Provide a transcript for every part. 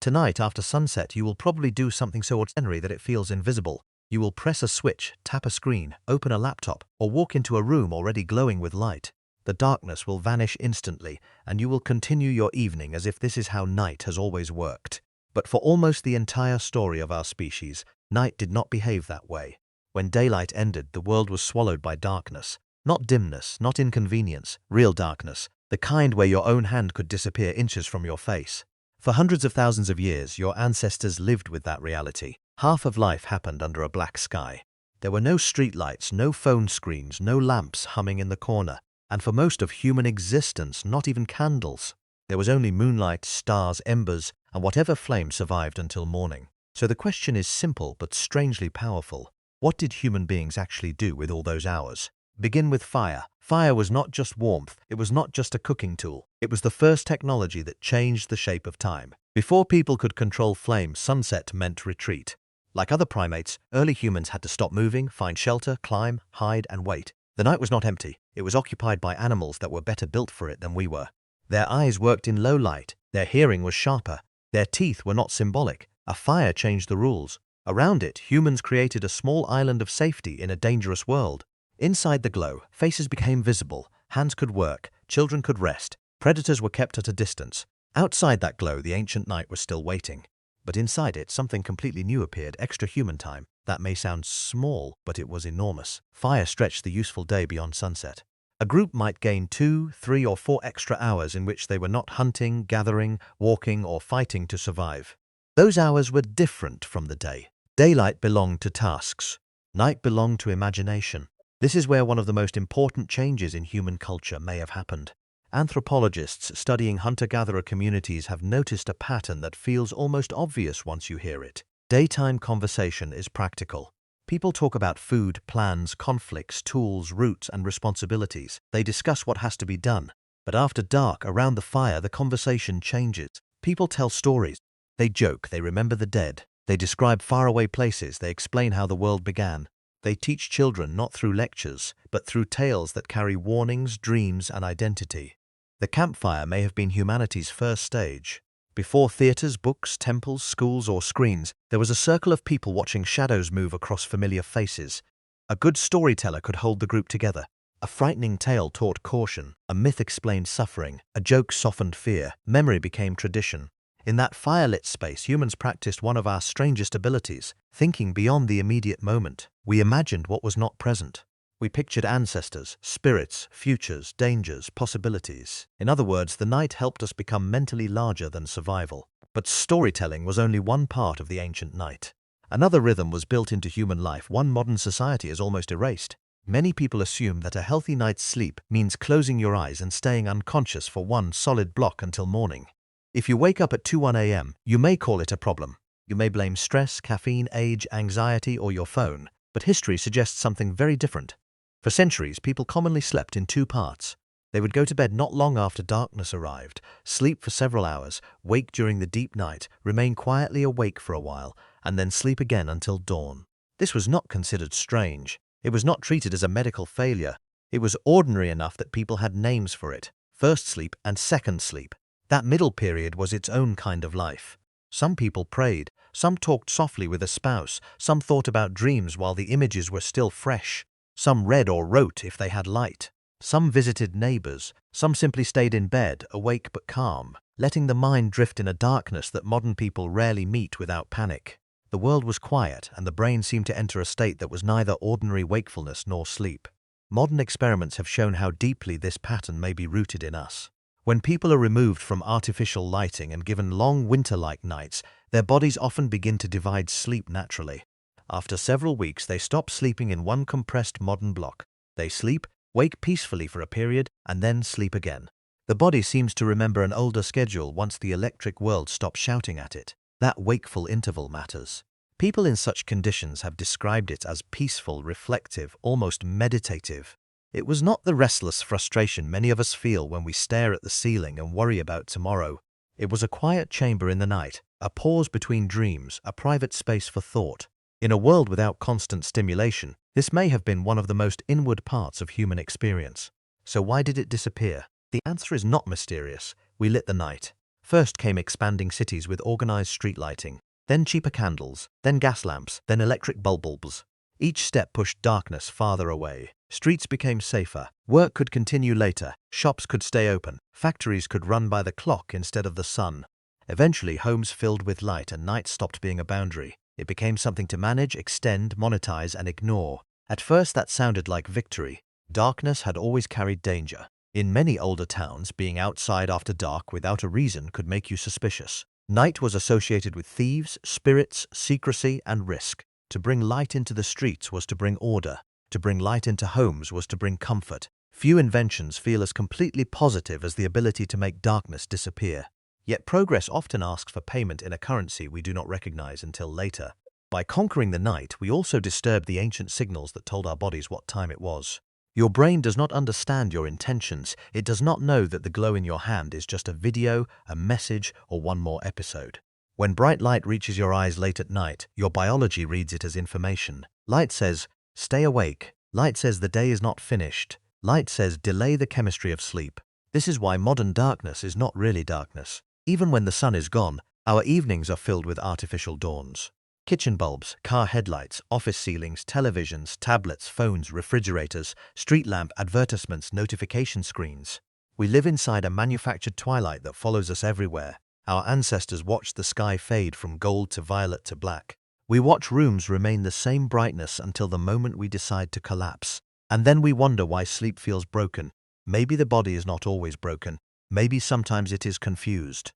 Tonight, after sunset, you will probably do something so ordinary that it feels invisible. You will press a switch, tap a screen, open a laptop, or walk into a room already glowing with light. The darkness will vanish instantly, and you will continue your evening as if this is how night has always worked. But for almost the entire story of our species, night did not behave that way. When daylight ended, the world was swallowed by darkness. Not dimness, not inconvenience, real darkness, the kind where your own hand could disappear inches from your face. For hundreds of thousands of years, your ancestors lived with that reality. Half of life happened under a black sky. There were no streetlights, no phone screens, no lamps humming in the corner, and for most of human existence, not even candles. There was only moonlight, stars, embers, and whatever flame survived until morning. So the question is simple but strangely powerful. What did human beings actually do with all those hours? Begin with fire. Fire was not just warmth, it was not just a cooking tool. It was the first technology that changed the shape of time. Before people could control flame, sunset meant retreat. Like other primates, early humans had to stop moving, find shelter, climb, hide, and wait. The night was not empty. It was occupied by animals that were better built for it than we were. Their eyes worked in low light. Their hearing was sharper. Their teeth were not symbolic. A fire changed the rules. Around it, humans created a small island of safety in a dangerous world. Inside the glow, faces became visible, hands could work, children could rest, predators were kept at a distance. Outside that glow, the ancient night was still waiting. But inside it, something completely new appeared, extra human time. That may sound small, but it was enormous. Fire stretched the useful day beyond sunset. A group might gain 2, 3, or 4 extra hours in which they were not hunting, gathering, walking, or fighting to survive. Those hours were different from the day. Daylight belonged to tasks. Night belonged to imagination. This is where one of the most important changes in human culture may have happened. Anthropologists studying hunter-gatherer communities have noticed a pattern that feels almost obvious once you hear it. Daytime conversation is practical. People talk about food, plans, conflicts, tools, routes, and responsibilities. They discuss what has to be done. But after dark, around the fire, the conversation changes. People tell stories. They joke, they remember the dead. They describe faraway places, they explain how the world began. They teach children not through lectures, but through tales that carry warnings, dreams, and identity. The campfire may have been humanity's first stage. Before theaters, books, temples, schools, or screens, there was a circle of people watching shadows move across familiar faces. A good storyteller could hold the group together. A frightening tale taught caution, a myth explained suffering, a joke softened fear, memory became tradition. In that fire-lit space, humans practiced one of our strangest abilities, thinking beyond the immediate moment. We imagined what was not present. We pictured ancestors, spirits, futures, dangers, possibilities. In other words, the night helped us become mentally larger than survival. But storytelling was only one part of the ancient night. Another rhythm was built into human life, one modern society has almost erased. Many people assume that a healthy night's sleep means closing your eyes and staying unconscious for one solid block until morning. If you wake up at 2:01 a.m., you may call it a problem. You may blame stress, caffeine, age, anxiety, or your phone. But history suggests something very different. For centuries, people commonly slept in 2 parts. They would go to bed not long after darkness arrived, sleep for several hours, wake during the deep night, remain quietly awake for a while, and then sleep again until dawn. This was not considered strange. It was not treated as a medical failure. It was ordinary enough that people had names for it: first sleep and second sleep. That middle period was its own kind of life. Some people prayed, some talked softly with a spouse, some thought about dreams while the images were still fresh. Some read or wrote if they had light. Some visited neighbors. Some simply stayed in bed, awake but calm, letting the mind drift in a darkness that modern people rarely meet without panic. The world was quiet, and the brain seemed to enter a state that was neither ordinary wakefulness nor sleep. Modern experiments have shown how deeply this pattern may be rooted in us. When people are removed from artificial lighting and given long winter-like nights, their bodies often begin to divide sleep naturally. After several weeks, they stop sleeping in one compressed modern block. They sleep, wake peacefully for a period, and then sleep again. The body seems to remember an older schedule once the electric world stops shouting at it. That wakeful interval matters. People in such conditions have described it as peaceful, reflective, almost meditative. It was not the restless frustration many of us feel when we stare at the ceiling and worry about tomorrow. It was a quiet chamber in the night, a pause between dreams, a private space for thought. In a world without constant stimulation, this may have been one of the most inward parts of human experience. So why did it disappear? The answer is not mysterious. We lit the night. First came expanding cities with organized street lighting, then cheaper candles, then gas lamps, then electric bulbs. Each step pushed darkness farther away. Streets became safer, work could continue later, shops could stay open, factories could run by the clock instead of the sun. Eventually, homes filled with light and night stopped being a boundary. It became something to manage, extend, monetize, and ignore. At first, that sounded like victory. Darkness had always carried danger. In many older towns, being outside after dark without a reason could make you suspicious. Night was associated with thieves, spirits, secrecy, and risk. To bring light into the streets was to bring order. To bring light into homes was to bring comfort. Few inventions feel as completely positive as the ability to make darkness disappear. Yet progress often asks for payment in a currency we do not recognize until later. By conquering the night, we also disturb the ancient signals that told our bodies what time it was. Your brain does not understand your intentions. It does not know that the glow in your hand is just a video, a message, or one more episode. When bright light reaches your eyes late at night, your biology reads it as information. Light says, stay awake. Light says the day is not finished. Light says, delay the chemistry of sleep. This is why modern darkness is not really darkness. Even when the sun is gone, our evenings are filled with artificial dawns. Kitchen bulbs, car headlights, office ceilings, televisions, tablets, phones, refrigerators, street lamp, advertisements, notification screens. We live inside a manufactured twilight that follows us everywhere. Our ancestors watched the sky fade from gold to violet to black. We watch rooms remain the same brightness until the moment we decide to collapse. And then we wonder why sleep feels broken. Maybe the body is not always broken. Maybe sometimes it is confused.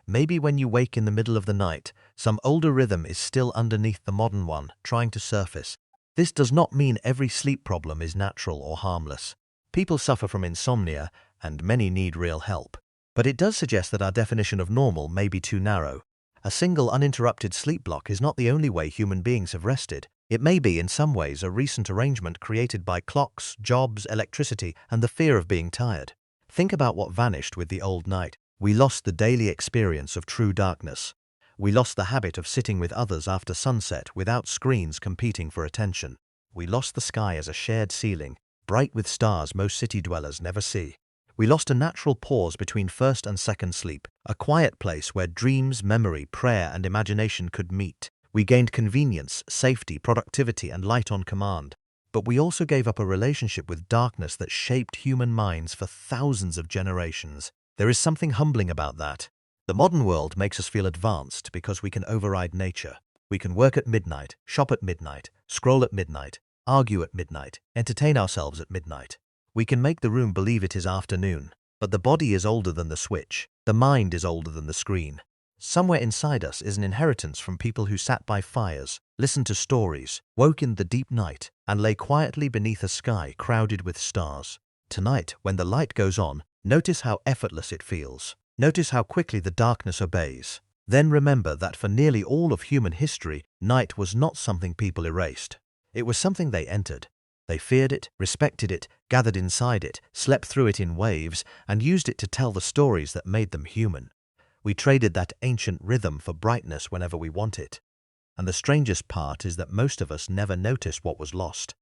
Maybe when you wake in the middle of the night, some older rhythm is still underneath the modern one, trying to surface. This does not mean every sleep problem is natural or harmless. People suffer from insomnia, and many need real help. But it does suggest that our definition of normal may be too narrow. A single uninterrupted sleep block is not the only way human beings have rested. It may be, in some ways, a recent arrangement created by clocks, jobs, electricity, and the fear of being tired. Think about what vanished with the old night. We lost the daily experience of true darkness. We lost the habit of sitting with others after sunset without screens competing for attention. We lost the sky as a shared ceiling, bright with stars most city dwellers never see. We lost a natural pause between first and second sleep, a quiet place where dreams, memory, prayer, and imagination could meet. We gained convenience, safety, productivity, and light on command. But we also gave up a relationship with darkness that shaped human minds for thousands of generations. There is something humbling about that. The modern world makes us feel advanced because we can override nature. We can work at midnight, shop at midnight, scroll at midnight, argue at midnight, entertain ourselves at midnight. We can make the room believe it is afternoon. But the body is older than the switch. The mind is older than the screen. Somewhere inside us is an inheritance from people who sat by fires, listened to stories, woke in the deep night, and lay quietly beneath a sky crowded with stars. Tonight, when the light goes on, notice how effortless it feels. Notice how quickly the darkness obeys. Then remember that for nearly all of human history, night was not something people erased. It was something they entered. They feared it, respected it, gathered inside it, slept through it in waves, and used it to tell the stories that made them human. We traded that ancient rhythm for brightness whenever we want it. And the strangest part is that most of us never noticed what was lost.